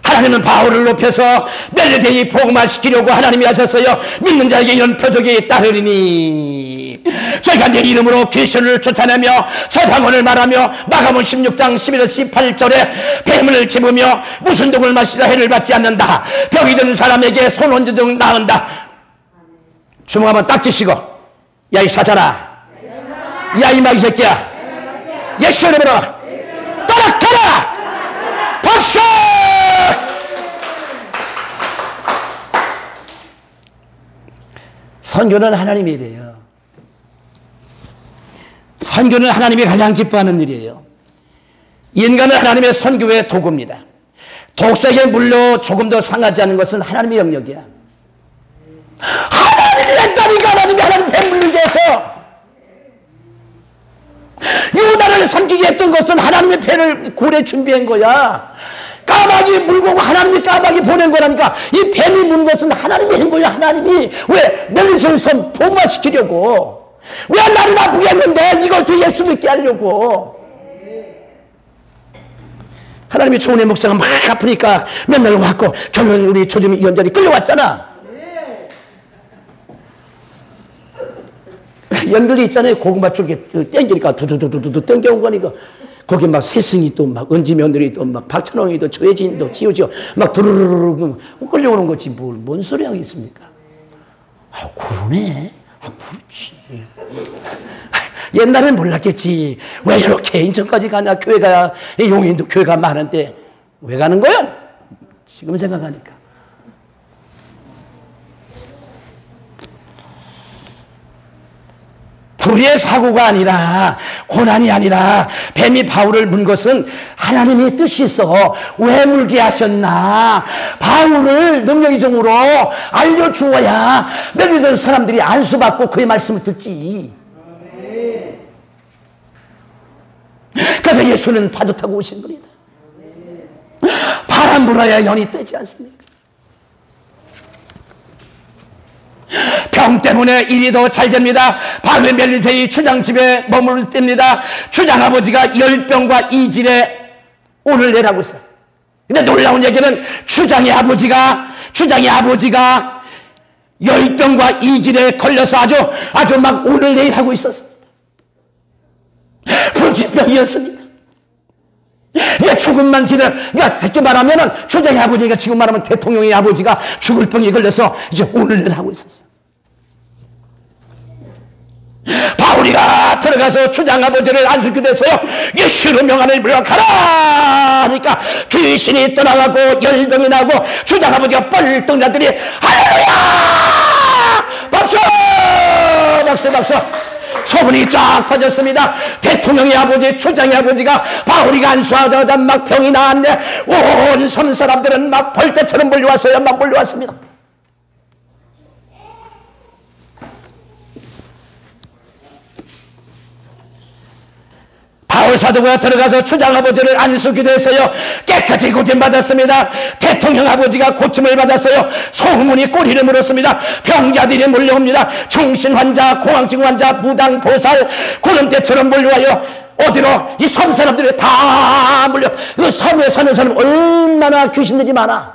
하나님은 바울을 높여서 멜레데이 복음화 시키려고 하나님이 하셨어요. 믿는 자에게 이런 표적이 따르리니 저희가 내 이름으로 귀신을 쫓아내며 서방언을 말하며 마가복음 16장 11절 18절에 뱀을 집으며 무슨 독을 마시다 해를 받지 않는다. 병이 든 사람에게 손 얹은 등 나은다. 주먹 한번 딱 쥐시고 야 이 사탄아, 야 이 마귀 새끼야, 예수 이름으로 떠나가라. 박수. 선교는 하나님의 일이에요. 선교는 하나님이 가장 기뻐하는 일이에요. 인간은 하나님의 선교의 도구입니다. 독색의 물로 조금 더 상하지 않은 것은 하나님의 영역이야. 하나님이 했다니까. 하나님 배 물게 해서 유다를 삼키게 했던 것은 하나님의 배를 고래 준비한 거야. 까마귀 물고 하나님이 까마귀 보낸 거라니까. 이 뱀이 문 것은 하나님이 한 거야. 하나님이 왜 멜리선선 복음화시키려고, 왜 나를 아프게 했는데 이걸 또 예수 믿게 하려고. 하나님이 좋은 애 목사가 막 아프니까 맨날 왔고 결론 우리 조짐이 연전이 끌려왔잖아. 연결이 있잖아요. 고구마 쪽에 땡기니까 두두두두두 땡겨온 거니까 거기 막 세승이 또 막 은지 며느리 또 막 박찬홍이 또 조혜진도 지우지우 막 두루루루 끌려오는 거지 뭔 소리 하겠습니까? 아 그러네. 아 그렇지. 옛날엔 몰랐겠지. 왜 저렇게 인천까지 가냐. 교회가 용인도 교회가 많은데 왜 가는 거야? 지금 생각하니까. 불의의 사고가 아니라, 고난이 아니라 뱀이 바울을 문 것은 하나님의 뜻이 있어. 왜 물게 하셨나. 바울을 능력의 종으로 알려주어야 믿는 사람들이 안수받고 그의 말씀을 듣지. 그래서 예수는 파도 타고 오신 분이다. 바람 불어야 연이 뜨지 않습니까? 병 때문에 일이 더 잘 됩니다. 바울의 멜리세이 추장집에 머무를 때입니다. 추장아버지가 열병과 이질에 오늘 내라고 있어요. 근데 놀라운 얘기는 추장의 아버지가 열병과 이질에 걸려서 아주 막 오늘 내일 하고 있었습니다. 불치병이었습니다. 이제 죽음만 기다려. 그러니까 쉽게 말하면은 추장의 아버지가 지금 말하면 대통령의 아버지가 죽을 병에 걸려서 이제 오늘 내일 하고 있었어요. 바울이가 들어가서 추장 아버지를 안수기도 했어요. 예수로 명하는 불러 가라 하니까 귀신이 떠나가고 열병이 나고 추장 아버지가 뻘떡 나더니 할렐루야 박수 박수 박수. 소문이 쫙 퍼졌습니다. 대통령의 아버지, 추장의 아버지가 바울이가 안수하자마자 막 병이 나왔네. 온 섬 사람들은 막 벌떼처럼 몰려왔어요. 막 몰려왔습니다. 바울 사도가 들어가서 추장 아버지를 안수기도 했어요. 깨끗이 고침받았습니다. 대통령 아버지가 고침을 받았어요. 소문이 꼬리를 물었습니다. 병자들이 몰려옵니다. 정신 환자, 공황증 환자, 무당, 보살, 구름대처럼 몰려와요. 어디로? 이 섬 사람들이 다 몰려. 그 섬에 사는 사람 얼마나 귀신들이 많아.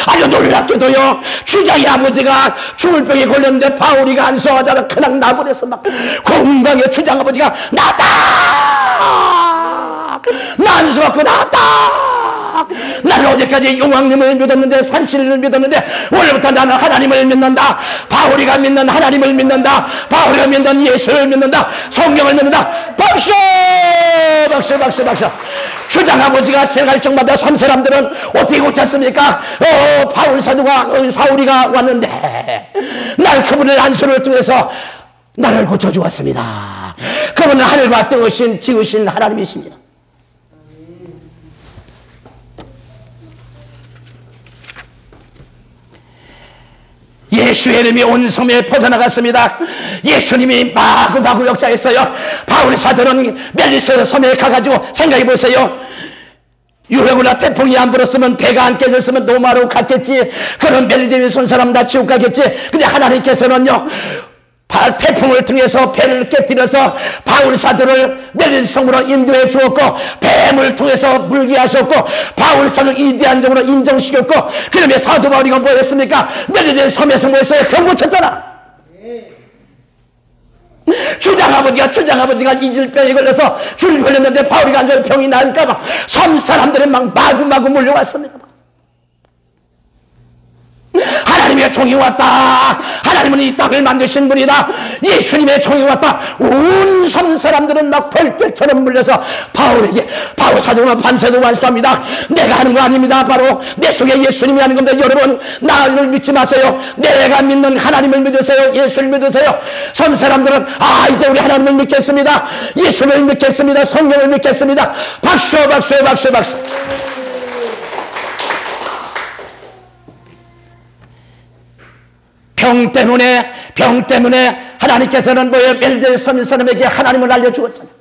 아주 놀랍게도요, 추장의 아버지가 죽을 병에 걸렸는데 바울이가 안수하자마자 그냥 나버려서 막 건강해. 추장 아버지가 나왔다! 나 안수받고 나왔다! 나는 어제까지 용왕님을 믿었는데, 산신을 믿었는데 오늘부터 나는 하나님을 믿는다. 바울이가 믿는 하나님을 믿는다. 바울이가 믿는 예수를 믿는다. 성경을 믿는다. 박수! 박수 박수 박수. 추장 아버지가 재갈증마다 섬 사람들은 어떻게 고쳤습니까? 바울 사울이가 왔는데 날 그분을 안수를 통해서 나를 고쳐주었습니다. 그분은 하늘과 땅을 지으신 하나님이십니다. 예수의 이름이 온 섬에 퍼져나갔습니다. 예수님이 마구마구 역사했어요. 바울 사도는 멜리세 섬에 가가지고 생각해 보세요. 유행우나 태풍이 안 불었으면 배가 안 깨졌으면 노마로 갔겠지. 그런 멜리데에 손 사람 다 지옥 가겠지. 근데 하나님께서는요, 태풍을 통해서 배를 깨뜨려서 바울 사도를 멜리성으로 인도해 주었고, 뱀을 통해서 물게 하셨고, 바울 사도를 이대한 종으로 인정시켰고, 그러면 사도 바울이가 뭐 했습니까? 멜리데 섬에서 뭐 했어요? 병 고쳤잖아. 주장아버지가 이질병에 걸려서 줄 걸렸는데 바울이가 앉아서 병이 나을까봐 섬 사람들은 막 마구마구 몰려왔습니다. 하나님의 종이 왔다. 하나님은 이 땅을 만드신 분이다. 예수님의 종이 왔다. 온 섬 사람들은 막 벌떼처럼 물려서 바울에게, 바울 사도가 밤새도 완수합니다. 내가 하는 거 아닙니다. 바로 내 속에 예수님이 하는 겁니다. 여러분, 나를 믿지 마세요. 내가 믿는 하나님을 믿으세요. 예수를 믿으세요. 섬 사람들은 이제 우리 하나님을 믿겠습니다. 예수를 믿겠습니다. 성령을 믿겠습니다. 박수. 병 때문에 하나님께서는 뭐예요? 멜리데 섬 사람에게 하나님을 알려주었잖아요.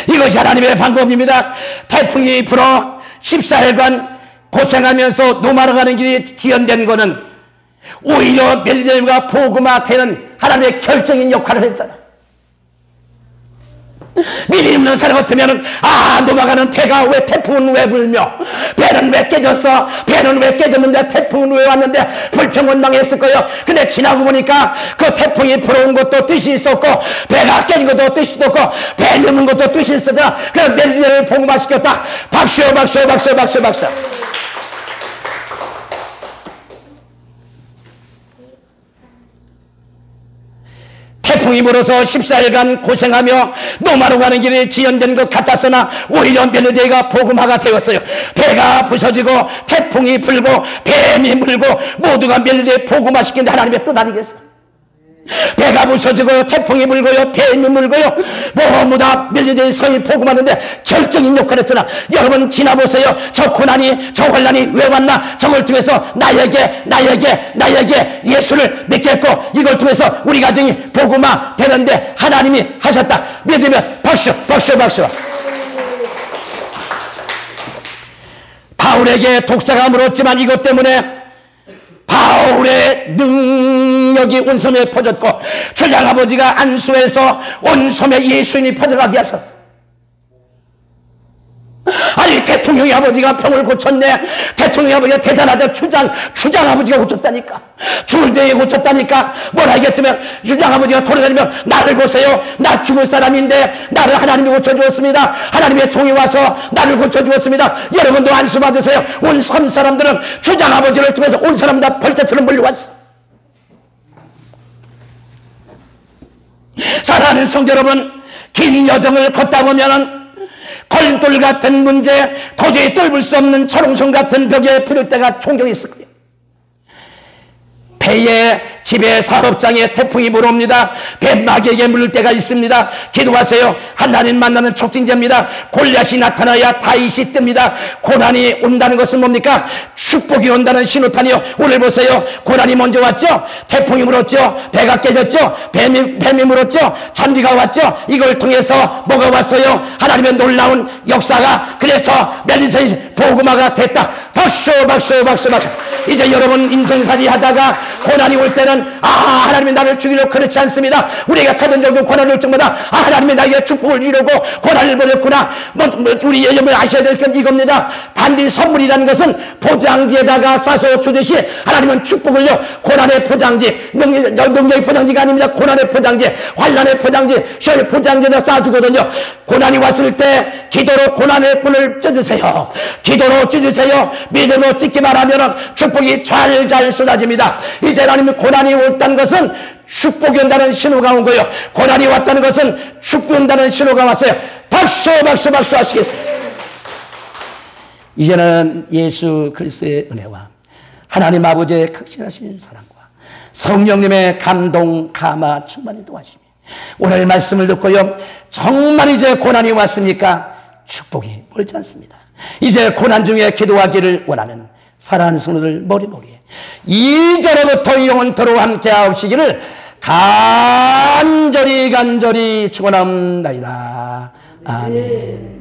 이것이 하나님의 방법입니다. 태풍이 불어 14일간 고생하면서 노마로 가는 길이 지연된 거는 오히려 멜리데가 복음화 되는 하나님의 결정인 역할을 했잖아요. 미리 있는 사람 같으면 넘어가는 배가 왜 태풍은 왜 불며, 배는 왜 깨졌어, 배는 왜 깨졌는데 태풍은 왜 왔는데 불평원망했을 거예요. 근데 지나고 보니까 그 태풍이 불어온 것도 뜻이 있었고, 배가 깨진 것도 뜻이 있었고, 배 넘는 것도 뜻이 있었다. 그래서 멜리데를 복음화시켰다. 박수. 태풍이 불어서 14일간 고생하며 노마로 가는 길이 지연된 것 같았으나 오히려 멜리데가 복음화가 되었어요. 배가 부서지고 태풍이 불고 뱀이 물고 모두가 멜리데 복음화시킨 하나님의 뜻 아니겠어요? 배가 부서지고 태풍이 불고요, 뱀이 물고요, 모두 다 멜리데의 성이 복음하는데 결정인 역할을 했잖아. 여러분 지나보세요. 저 고난이, 저 환난이 왜 왔나? 저걸 통해서 나에게 예수를 믿겠고, 이걸 통해서 우리 가정이 복음화 되는데 하나님이 하셨다. 믿으면 박수. 바울에게 독사가 물었지만 이것 때문에 바울의 능력이 온 섬에 퍼졌고, 주장아버지가 안수해서 온 섬에 예수님이 퍼져가게 하셨어. 아니, 대통령의 아버지가 병을 고쳤네. 대통령의 아버지가 대단하죠. 주장아버지가 고쳤다니까. 줄대에 고쳤다니까. 뭘 알겠으면 주장아버지가 돌아다니면 나를 보세요. 나 죽을 사람인데 나를 하나님이 고쳐주었습니다. 하나님의 종이 와서 나를 고쳐주었습니다. 여러분도 안수 받으세요. 온 섬 사람들은 주장아버지를 통해서 온 사람 다 벌떼처럼 몰려왔어. 사랑하는 성도 여러분, 긴 여정을 걷다 보면은 걸돌 같은 문제, 도저히 뚫을 수 없는 철옹성 같은 벽에 부딪힐 때가 종종 있을 거예요. 배에, 집에, 사업장에 태풍이 불어옵니다. 뱀마귀에게 물릴 때가 있습니다. 기도하세요. 하나님 만나는 촉진제입니다. 골리앗이 나타나야 다윗이 뜹니다. 고난이 온다는 것은 뭡니까? 축복이 온다는 신호탄이요. 오늘 보세요. 고난이 먼저 왔죠. 태풍이 물었죠. 배가 깨졌죠. 뱀이 물었죠. 잔비가 왔죠. 이걸 통해서 뭐가 왔어요? 하나님의 놀라운 역사가, 그래서 멜리세의 복음화가 됐다. 박수. 이제 여러분 인생살이 하다가 고난이 올 때는 하나님이 나를 죽이려고, 그렇지 않습니다. 우리가 가진 적도 고난이 올 적마다 하나님이 나에게 축복을 주려고 고난을 보냈구나. 우리 여러분이 아셔야 될 건 이겁니다. 반드시 선물이라는 것은 포장지에다가 싸서 주듯이 하나님은 축복을요, 고난의 포장지, 능력의 포장지가 아닙니다. 고난의 포장지, 환난의 포장지, 시험의 포장지에다 싸주거든요. 고난이 왔을 때 기도로 고난의 뿔을 찢으세요. 기도로 찢으세요. 믿음으로 찢기만 하면 축복이 잘 쏟아집니다. 이제 하나님이 고난이 왔다는 것은 축복이 온다는 신호가 온 거예요. 고난이 왔다는 것은 축복이 온다는 신호가 왔어요. 박수 하시겠습니다. 이제는 예수 그리스도의 은혜와 하나님 아버지의 극진하신 사랑과 성령님의 감동, 감화, 충만히 도와주시며 오늘 말씀을 듣고요, 정말 이제 고난이 왔습니까? 축복이 멀지 않습니다. 이제 고난 중에 기도하기를 원하는 사랑하는 성도들 머리머리에 이제로부터 영원토록 함께 하옵시기를 간절히 축원합니다. 아멘.